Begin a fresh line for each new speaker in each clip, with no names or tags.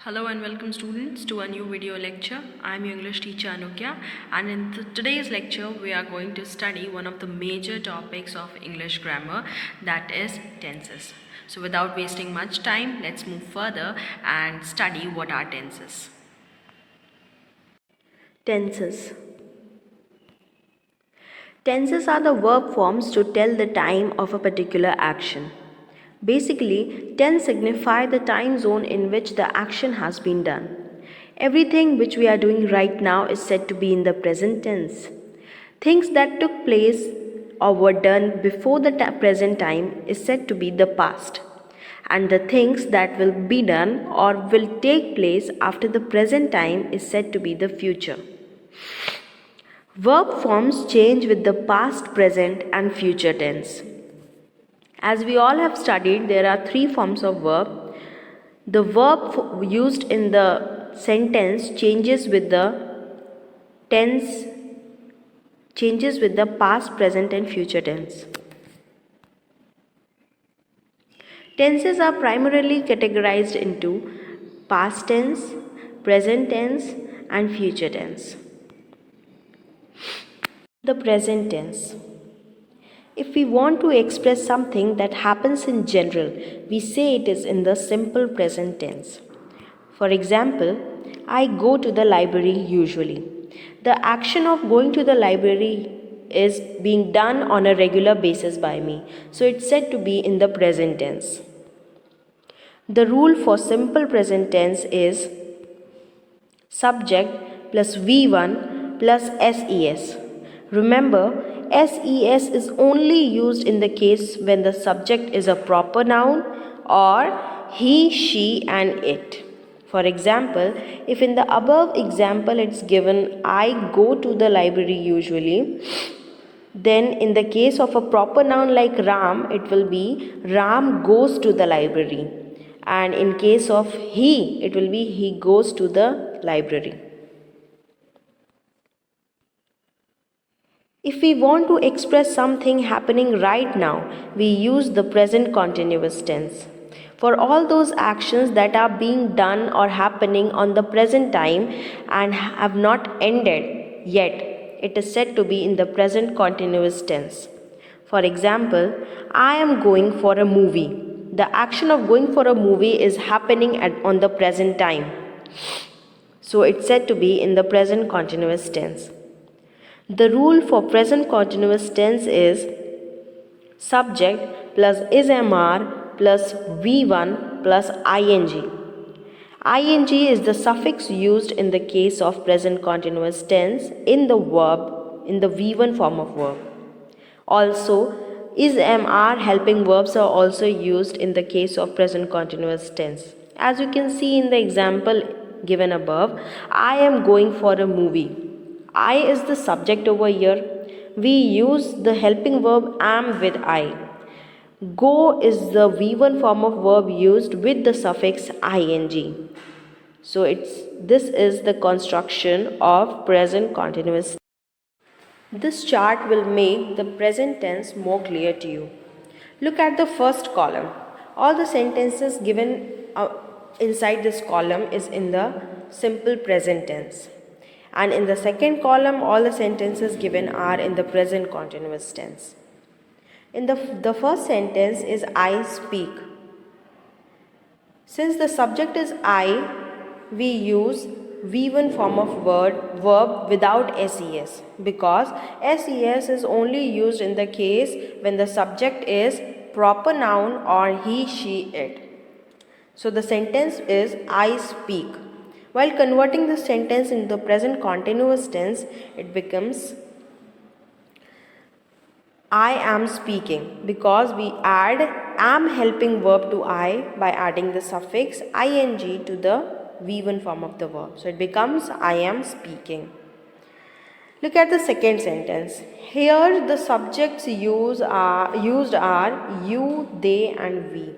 Hello and welcome students to a new video lecture. I am your English teacher Anukya, and in today's lecture we are going to study one of the major topics of English grammar, that is tenses. So without wasting much time, let's move further and study what are tenses.
Tenses. Tenses are the verb forms to tell the time of a particular action. Basically, tense signify the time zone in which the action has been done. Everything which we are doing right now is said to be in the present tense. Things that took place or were done before the present time is said to be the past. And the things that will be done or will take place after the present time is said to be the future. Verb forms change with the past, present, and future tense. As we all have studied, there are three forms of verb. The verb used in the sentence changes with the tense, changes with the past, present, and future tense. Tenses are primarily categorized into past tense, present tense, and future tense. The present tense. If we want to express something that happens in general, we say it is in the simple present tense. For example, I go to the library usually. The action of going to the library is being done on a regular basis by me, so it's said to be in the present tense. The rule for simple present tense is subject plus V1 plus SES. Remember, SES is only used in the case when the subject is a proper noun or he, she, and it. For example, if in the above example it's given I go to the library usually, then in the case of a proper noun like Ram, it will be Ram goes to the library. And in case of he, it will be he goes to the library. If we want to express something happening right now, we use the present continuous tense. For all those actions that are being done or happening on the present time and have not ended yet, it is said to be in the present continuous tense. For example, I am going for a movie. The action of going for a movie is happening on the present time. So it's said to be in the present continuous tense. The rule for present continuous tense is subject plus ismr plus v1 plus ing. Ing is the suffix used in the case of present continuous tense in the verb, in the v1 form of verb. Also, ismr helping verbs are also used in the case of present continuous tense. As you can see in the example given above, I am going for a movie. I is the subject over here. We use the helping verb am with I. Go is the V1 form of verb used with the suffix ing. So this is the construction of present continuous. This chart will make the present tense more clear to you. Look at the first column. All the sentences given inside this column is in the simple present tense. And in the second column, all the sentences given are in the present continuous tense. In the first sentence is I speak. Since the subject is I, we use V1 form of verb without SES, because SES is only used in the case when the subject is proper noun or he, she, it. So the sentence is I speak. While converting the sentence into the present continuous tense, it becomes I am speaking, because we add am helping verb to I by adding the suffix ing to the V1 form of the verb. So it becomes I am speaking. Look at the second sentence. Here the subjects used are you, they, and we.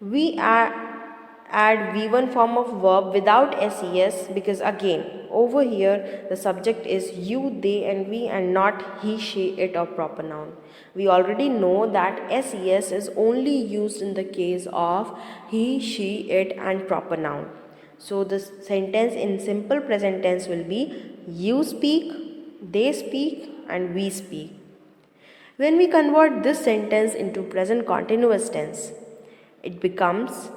We add V1 form of verb without SES because again over here the subject is you, they, and we, and not he, she, it, or proper noun. We already know that SES is only used in the case of he, she, it, and proper noun. So the sentence in simple present tense will be you speak, they speak, and we speak. When we convert this sentence into present continuous tense, it becomes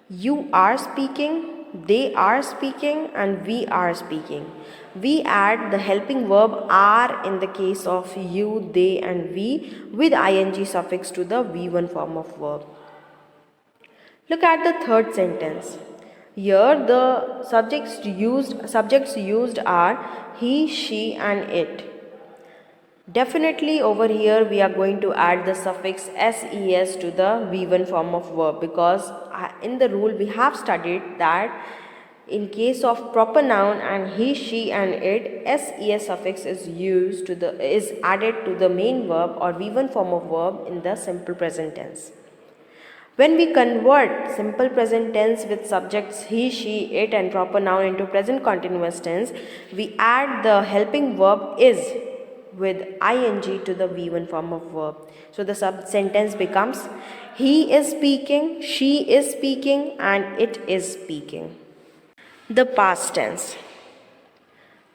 you are speaking, they are speaking, and we are speaking. We add the helping verb are in the case of you, they, and we with ing suffix to the V1 form of verb. Look at the third sentence. Here the subjects used are he, she, and it. Definitely over here we are going to add the suffix ses to the V1 form of verb, because in the rule we have studied that in case of proper noun and he, she, and it, ses suffix is added to the main verb or V1 form of verb in the simple present tense. When we convert simple present tense with subjects he, she, it, and proper noun into present continuous tense, we add the helping verb is with ing to the V1 form of verb. So the sentence becomes he is speaking, she is speaking, and it is speaking. The past tense.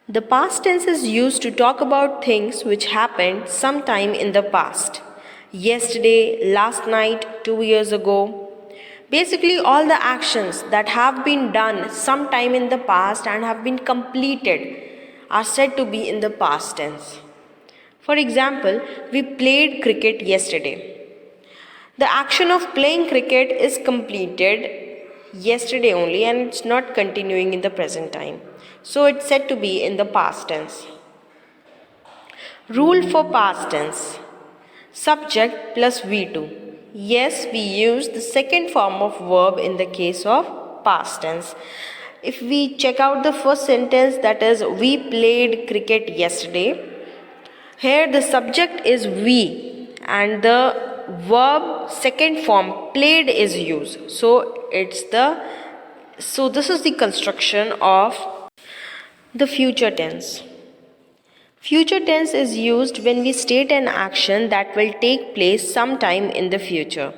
The past tense is used to talk about things which happened sometime in the past. Yesterday, last night, 2 years ago. Basically, all the actions that have been done sometime in the past and have been completed are said to be in the past tense. For example, we played cricket yesterday. The action of playing cricket is completed yesterday only and it's not continuing in the present time. So it's said to be in the past tense. Rule for past tense. Subject plus V2. Yes, we use the second form of verb in the case of past tense. If we check out the first sentence, that is we played cricket yesterday. Here the subject is we and the verb second form played is used. So this is the construction of the future tense. Future tense is used when we state an action that will take place sometime in the future.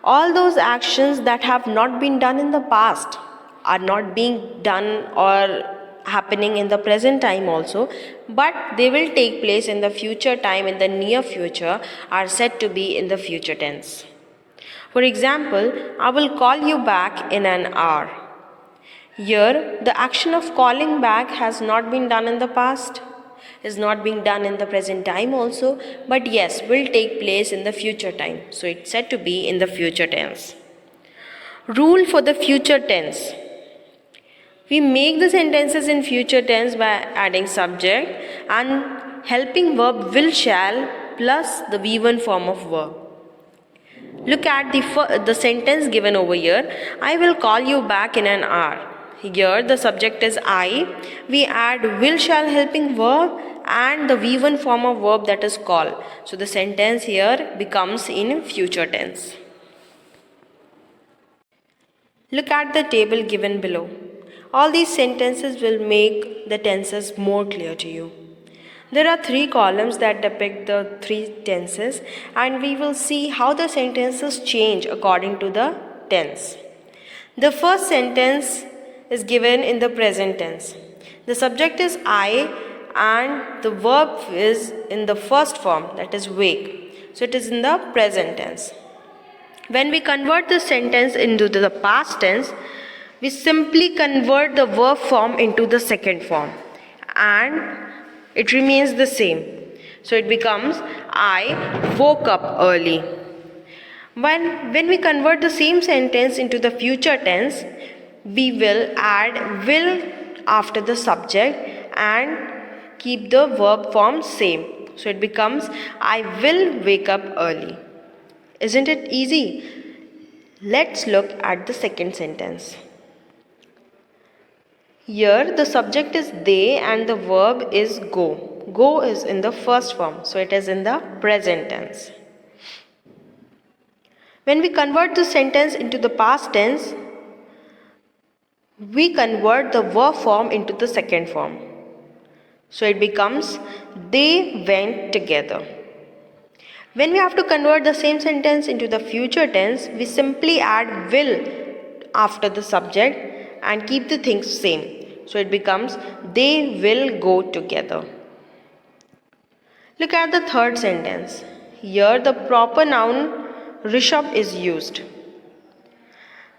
All those actions that have not been done in the past are not being done or happening in the present time also, but they will take place in the future time, in the near future, are said to be in the future tense. For example, I will call you back in an hour. Here, the action of calling back has not been done in the past, is not being done in the present time also, but yes, will take place in the future time. So it's said to be in the future tense. Rule for the future tense. We make the sentences in future tense by adding subject and helping verb will, shall plus the V1 form of verb. Look at the sentence given over here. I will call you back in an hour. Here the subject is I. We add will, shall helping verb and the V1 form of verb, that is call. So the sentence here becomes in future tense. Look at the table given below. All these sentences will make the tenses more clear to you. There are 3 columns that depict the 3 tenses, and we will see how the sentences change according to the tense. The first sentence is given in the present tense. The subject is I and the verb is in the first form, that is wake. So it is in the present tense. When we convert the sentence into the past tense, we simply convert the verb form into the second form and it remains the same. So it becomes I woke up early. When we convert the same sentence into the future tense, we will add will after the subject and keep the verb form same. So it becomes I will wake up early. Isn't it easy? Let's look at the second sentence. Here the subject is they and the verb is go. Go is in the first form, so it is in the present tense. When we convert the sentence into the past tense, we convert the verb form into the second form. So it becomes they went together. When we have to convert the same sentence into the future tense, we simply add will after the subject and keep the things same. So it becomes they will go together. Look at the third sentence. Here the proper noun Rishabh is used.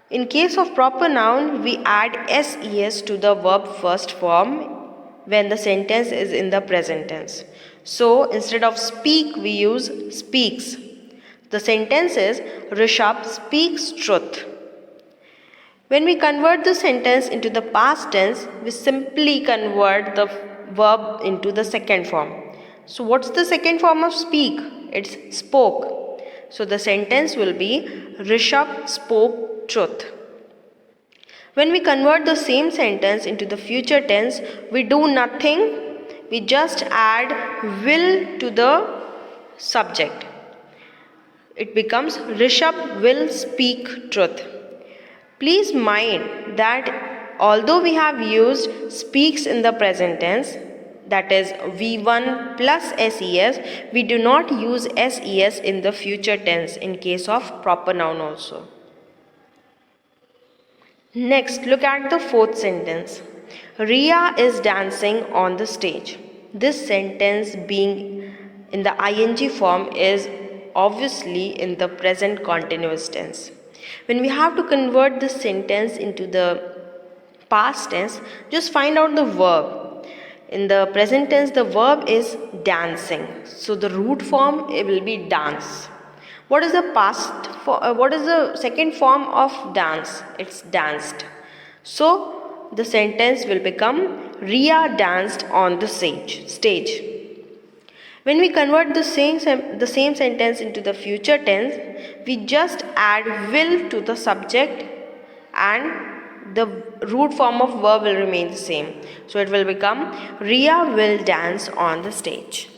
In case of proper noun, we add ses to the verb first form when the sentence is in the present tense. So instead of speak, we use speaks. The sentence is Rishabh speaks truth. When we convert the sentence into the past tense, we simply convert the verb into the second form. So what's the second form of speak? It's spoke. So the sentence will be Rishabh spoke truth. When we convert the same sentence into the future tense, we do nothing. We just add will to the subject. It becomes Rishabh will speak truth. Please mind that although we have used speaks in the present tense, that is V1 plus SES, we do not use SES in the future tense in case of proper noun also. Next, look at the fourth sentence. Ria is dancing on the stage. This sentence being in the ing form is obviously in the present continuous tense. When we have to convert this sentence into the past tense, just find out the verb. In the present tense, the verb is dancing. So the root form it will be dance. What is the what is the second form of dance? It's danced. So the sentence will become Ria danced on the stage. When we convert the same sentence into the future tense, we just add will to the subject and the root form of verb will remain the same. So it will become Ria will dance on the stage.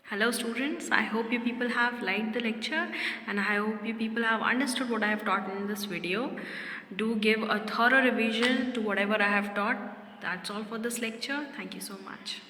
Hello students, I hope you people have liked the lecture and I hope you people have understood what I have taught in this video. Do give a thorough revision to whatever I have taught. That's all for this lecture. Thank you so much.